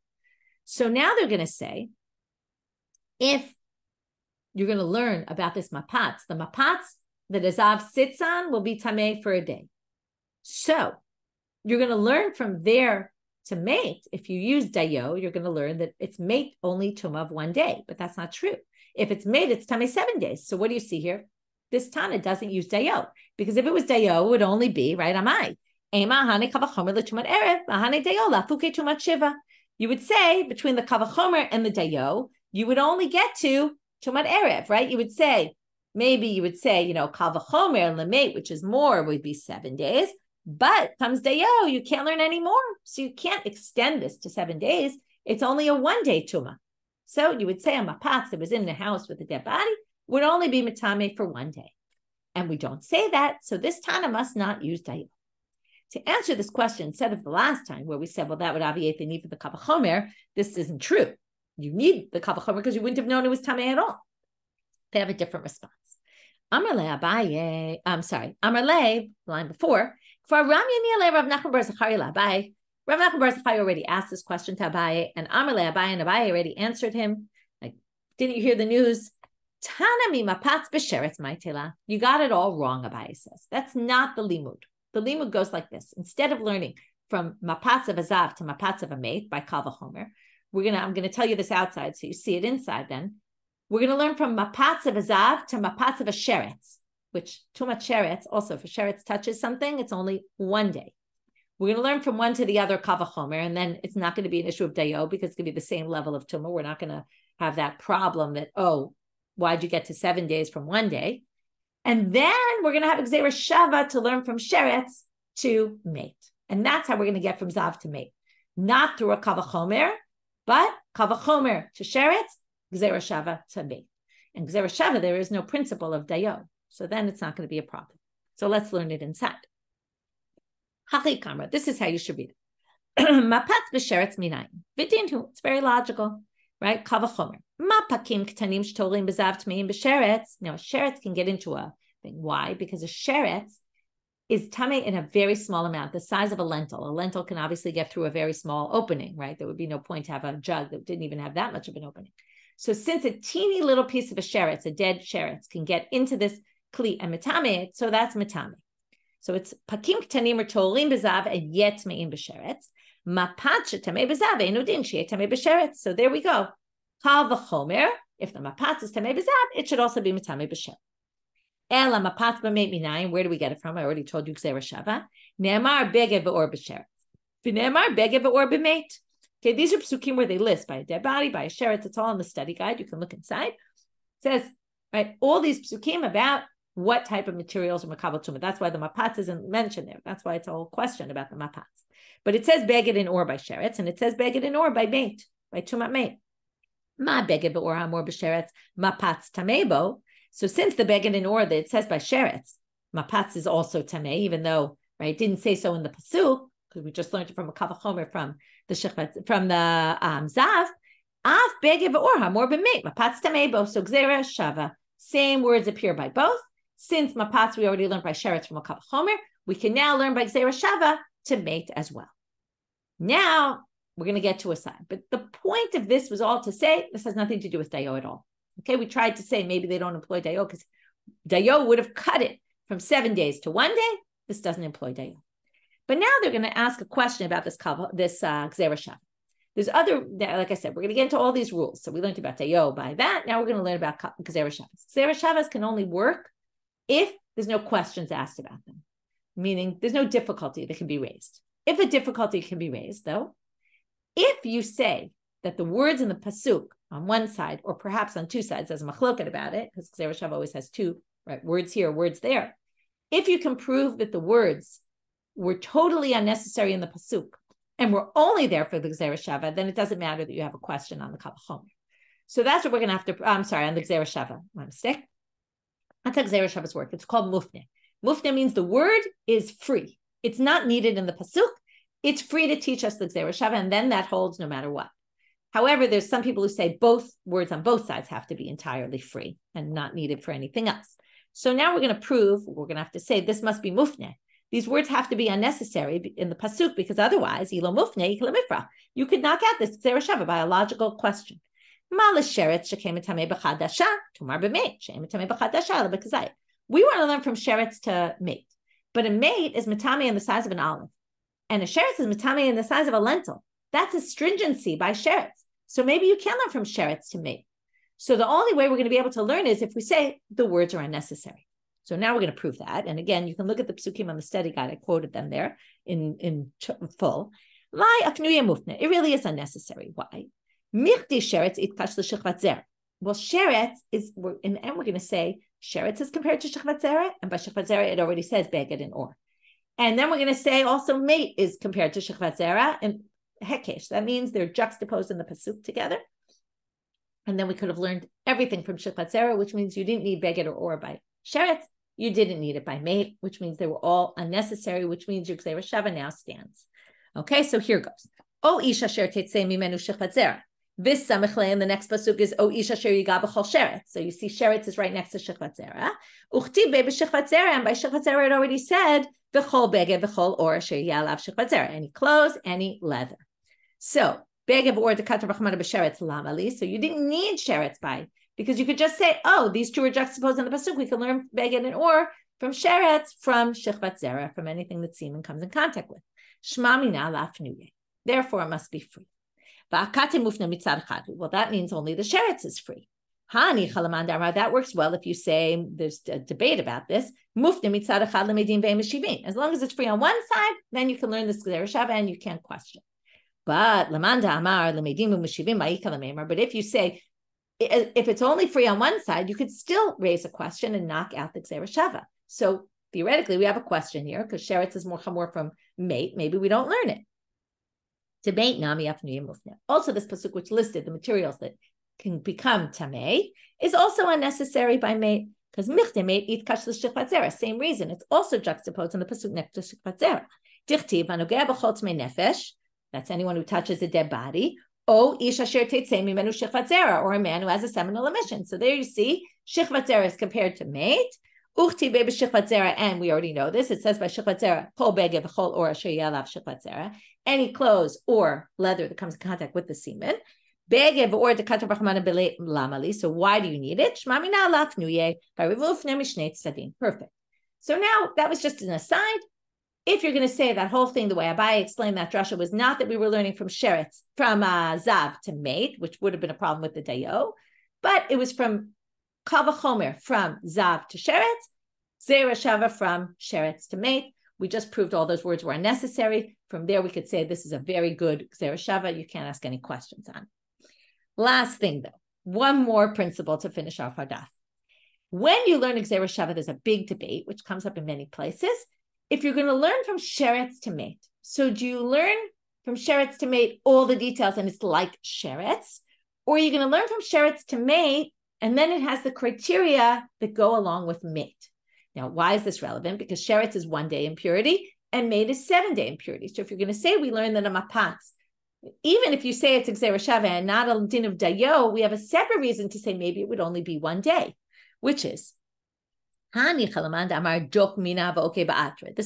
So now they're going to say, if you're going to learn about this mapatz, the mapatz that a zav sits on will be tamei for a day. So you're going to learn from there to mate. If you use dayo, you're going to learn that it's mate only tuma of 1 day, but that's not true. If it's mate, it's tamei 7 days. So what do you see here? This tana doesn't use dayo, because if it was dayo, it would only be, right, amai. You would say between the kavachomer and the dayo, you would only get to tumat erev, right? You would say, kavachomer and lemate, which is more, would be 7 days. But comes dayo, you can't learn any more. So you can't extend this to 7 days. It's only a 1 day tuma. So you would say a mapatz that was in the house with a dead body would only be matame for 1 day. And we don't say that. So this tana must not use dayo. To answer this question, instead of the last time where we said, well, that would obviate the need for the kavachomer, this isn't true. You need the kavachomer because you wouldn't have known it was tamei at all. They have a different response. Amarle Abaye, Amarle, line before, for Rav Nachman bar Zachariah Abaye. Rav Nachman bar Zachariah already asked this question to Abaye, and Amarle Abaye, and Abaye already answered him. Like, didn't you hear the news? Tanami mapatz b'sheretz ma'itela. You got it all wrong, Abaye says. That's not the limud. The limud goes like this. Instead of learning from mapatz of a zav to mapatz of a mate by kal v'chomer, I'm gonna tell you this outside so you see it inside then. We're going to learn from mapatz of a zav to mapatz of a sheretz, which tumat sheretz, also if a sheretz touches something, it's only 1 day. We're going to learn from one to the other kal v'chomer, and then it's not going to be an issue of dayo because it's going to be the same level of tumah. We're not going to have that problem that, oh, why'd you get to 7 days from 1 day? And then we're going to have Gzeira Shava to learn from sheretz to mate. And that's how we're going to get from zav to mate. Not through a kal v'chomer, But kavachomer to sheretz, gzera shava to mate. And gzera shava, there is no principle of dayo. So then it's not going to be a problem. So let's learn it inside. Hachi Kamma, this is how you should read it. Mapat b'sheretz minayim. V'dinhu, it's very logical, right? Kavachomer. Mapakim k'tanim sh'tolim b'zav tmeim b'sheretz. Now, a sheretz can get into a thing. Why? Because a sheretz is tamei in a very small amount, the size of a lentil. A lentil can obviously get through a very small opening, right? There would be no point to have a jug that didn't even have that much of an opening. So since a teeny little piece of a sheretz, a dead sheretz, can get into this kli and metame it, so that's metame. So it's pakim k'tanim or tolim b'zav and yet me'im b'sheretz. Mapat shetamei b'zav enudin she'tamei b'sheretz. So there we go. Kal v'chomer. If the mapat is tamei b'zav, it should also be metame b'sheretz. Ela mapat b'meit minayin. Where do we get it from? I already told you gzera shava. Ne'amar beged v'or b'sheretz. V'ne'amar beged v'or b'meit. Okay, these are psukim where they list by a dead body, by a sheretz. It's all in the study guide. You can look inside. It says, right, all these psukim about what type of materials are makabel tumah. That's why the mapats isn't mentioned there. That's why it's a whole question about the mapats. But it says beged in or by sheretz, and it says beged in or by meit, by tumat meit. Ma beged be'or hamor b'sheretz mapats tamebo. So since the beged in or that it says by sheretz, mapats is also tamei, even though right it didn't say so in the pasuk, because we just learned it from a kavachomer from the shechvat from the zav. Af beged be'or hamor b'meit mapats tamebo. So gzera shava. Same words appear by both. Since mapats we already learned by sheretz from a kavachomer, we can now learn by gzera shava to mate as well. Now we're going to get to a sign. But the point of this was all to say, this has nothing to do with dayo at all. Okay, we tried to say maybe they don't employ dayo because dayo would have cut it from 7 days to 1 day. This doesn't employ dayo. But now they're going to ask a question about this gzera shava. There's other, like I said, we're going to get into all these rules. So we learned about dayo by that. Now we're going to learn about gzera shavas. Gzera shavas can only work if there's no questions asked about them, meaning there's no difficulty that can be raised. If a difficulty can be raised, though, if you say that the words in the pasuk on one side, or perhaps on two sides, there's a machloket about it, because gzera shava always has two, right, words here, words there. If you can prove that the words were totally unnecessary in the pasuk and were only there for the gzera shava, then it doesn't matter that you have a question on the kavachomer. So that's what we're going to have to. I'm sorry, on the gzera shava. My mistake. That's how gzera shavas work. It's called mufne. Mufne means the word is free. It's not needed in the pasuk. It's free to teach us the gzera shava, and then that holds no matter what. However, there's some people who say both words on both sides have to be entirely free and not needed for anything else. So now we're going to prove, we're going to have to say this must be mufne. These words have to be unnecessary in the pasuk because otherwise, ilo mufne, ilo mifra. You could knock out this gzera shava by a logical question. We want to learn from sheretz to mate. But a mate is metame in the size of an olive. And a sheretz is metame in the size of a lentil. That's a stringency by sheretz. So maybe you can learn from sheretz to mate. So the only way we're going to be able to learn is if we say the words are unnecessary. So now we're going to prove that. And again, you can look at the psukim on the study guide. I quoted them there in full. It really is unnecessary. Why? Well, sheretz is, and we're going to say sheretz is compared to shechvat zera, and by shechvat zera it already says beged and or. And then we're going to say also mate is compared to shechvat zera and hekesh. That means they're juxtaposed in the pasuk together. And then we could have learned everything from shechvat zera, which means you didn't need beged or by sheretz. You didn't need it by mate, which means they were all unnecessary, which means your gzera shava now stands. Okay, so here goes. O isha sher tetzei mimenu shechvat zera. This samichle in the next pasuk is O isha sher yiga b'chol sheretz. So you see sheretz is right next to shechvat zera. Uchtiv be b'shechvat zera, and by shechvat zera it already said v'chol beged v'chol or sher yalav shechvat zera. Any clothes, any leather. So beged or dekatar b'chmana b'sheretz lamali. So you didn't need sheretz by, because you could just say, oh, these two are juxtaposed in the pasuk. We can learn beged and or from sheretz, from shechvat zera, from anything that semen comes in contact with. Shma mina lafnuye. Therefore, it must be free. Well, that means only the sheretz is free. That works well if you say there's a debate about this. As long as it's free on one side, then you can learn this gzera shava and you can't question. But if you say if it's only free on one side, you could still raise a question and knock out the gzera shava. So theoretically, we have a question here because sheretz is more chamor from mate. Maybe we don't learn it. To mate nami afnuya mufne. Also, this pasuk which listed the materials that can become tamei is also unnecessary by mate because michte mate eat kash l'shikvat zera. Same reason. It's also juxtaposed in the pasuk next to shikvat zera. Dichtiv anogea b'chol tmei nefesh. That's anyone who touches a dead body. O ish asher teitzei mimenu shikvat zera, or a man who has a seminal emission. So there you see, shikvat zera is compared to mate. Uchti be b'shikvat zera, and we already know this. It says by shikvat zera, kol beged v'chol or asher yalav shikvat zera. Any clothes or leather that comes in contact with the semen. Beged or the katar b'chmana b'le lamali. So why do you need it? Shmamina laf nuye by revuf nemishnei tzadin. Perfect. So now that was just an aside. If you're going to say that whole thing the way Abai explained that drasha was not that we were learning from sheretz, from zav to mate, which would have been a problem with the dayo, but it was from kal v'chomer from zav to sheretz, zera shava from sheretz to mate. We just proved all those words were unnecessary. From there, we could say this is a very good zera shava. You can't ask any questions on. Last thing though, one more principle to finish off our daf. When you learn zera shava, there's a big debate, which comes up in many places. If you're going to learn from sheretz to mate, so do you learn from sheretz to mate all the details and it's like sheretz? Or are you going to learn from sheretz to mate and then it has the criteria that go along with mate? Now, why is this relevant? Because sheretz is 1 day impurity and mate is 7 day impurity. So if you're going to say we learn that a mapatz, even if you say it's Xera Shava and not a din of dayo, we have a separate reason to say maybe it would only be 1 day, which is this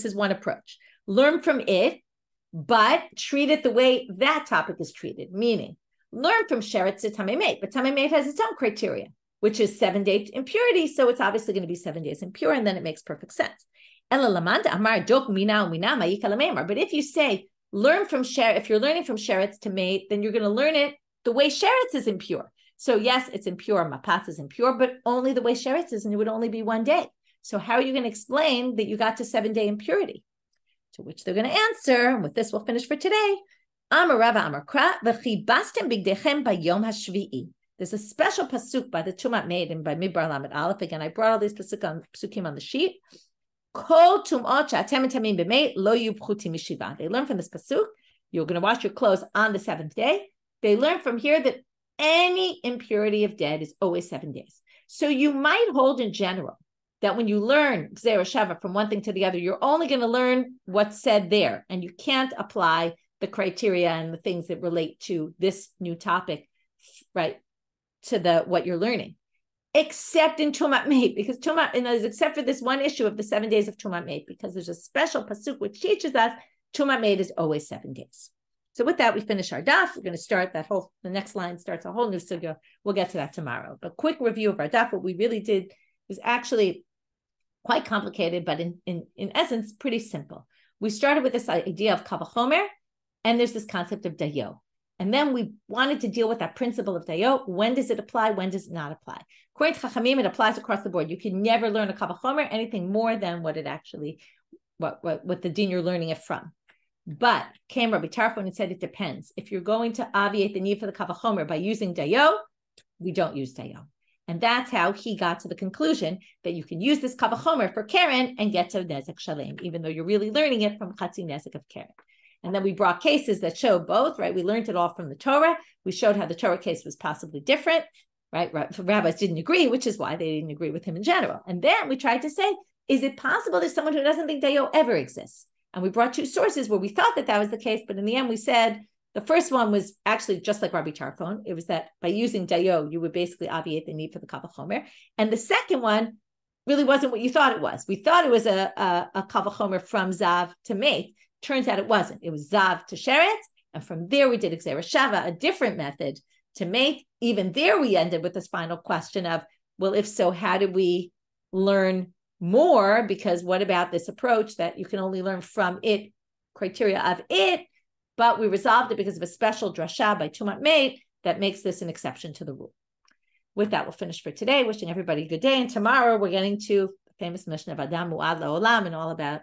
is one approach. Learn from it, but treat it the way that topic is treated, meaning learn from sheretz to tamei mate, but tamei mate has its own criteria, which is 7 day impurity, so it's obviously going to be 7 days impure, and then it makes perfect sense. But if you say learn from sheretz, if you're learning from sheretz to mate, then you're going to learn it the way sheretz is impure. So yes, it's impure, mapatz is impure, but only the way sheretz is, and it would only be 1 day. So how are you going to explain that you got to 7 day impurity? To which they're going to answer, and with this we'll finish for today. There's a special pasuk by the Tumat Maid and by Midbar Lamed Aleph. Again, I brought all these pasukim on the sheet. They learn from this pasuk, you're going to wash your clothes on the 7th day. They learn from here that any impurity of dead is always 7 days. So you might hold in general that when you learn Xera Shava from one thing to the other, you're only going to learn what's said there, and you can't apply the criteria and the things that relate to this new topic, right, to what you're learning, except in Tumat Mate, because Tumat, except for this one issue of the 7 days of Tumat Mate, because there's a special pasuk which teaches us Tumat Mate is always 7 days. So with that, we finish our daf. We're going to start the next line starts a whole new sugya. We'll get to that tomorrow. But quick review of our daf. What we really did was actually quite complicated, but in essence, pretty simple. We started with this idea of kavachomer, and there's this concept of dayo. And then we wanted to deal with that principle of dayo. When does it apply? When does it not apply? According to Chachamim, it applies across the board. You can never learn a kavachomer anything more than what it actually, what the din you're learning it from. But came Rabbi Tarfon and said it depends. If you're going to obviate the need for the kavachomer by using dayo, we don't use dayo. And that's how he got to the conclusion that you can use this kavachomer for keren and get to nizak shalem, even though you're really learning it from chatzi nizak of keren. And then we brought cases that show both, right? We learned it all from the Torah. We showed how the Torah case was possibly different, right? Rabbis didn't agree, which is why they didn't agree with him in general. And then we tried to say, is it possible there's someone who doesn't think dayo ever exists? And we brought 2 sources where we thought that was the case, but in the end we said, the first one was actually just like Rabbi Tarfon. It was that by using dayo, you would basically obviate the need for the kavachomer. And the second one really wasn't what you thought it was. We thought it was a kavachomer from zav to mate. Turns out it wasn't. It was zav to sheretz. And from there we did Xera Shava, a different method to mate. Even there we ended with this final question of, well, if so, how did we learn more? Because what about this approach that you can only learn from it, criteria of it? But we resolved it because of a special drasha by Tumat Mate that makes this an exception to the rule. With that, we'll finish for today. Wishing everybody a good day. And tomorrow we're getting to the famous mission of Adam Mu'ad La'olam and all about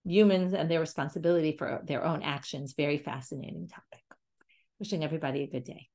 humans and their responsibility for their own actions. Very fascinating topic. Wishing everybody a good day.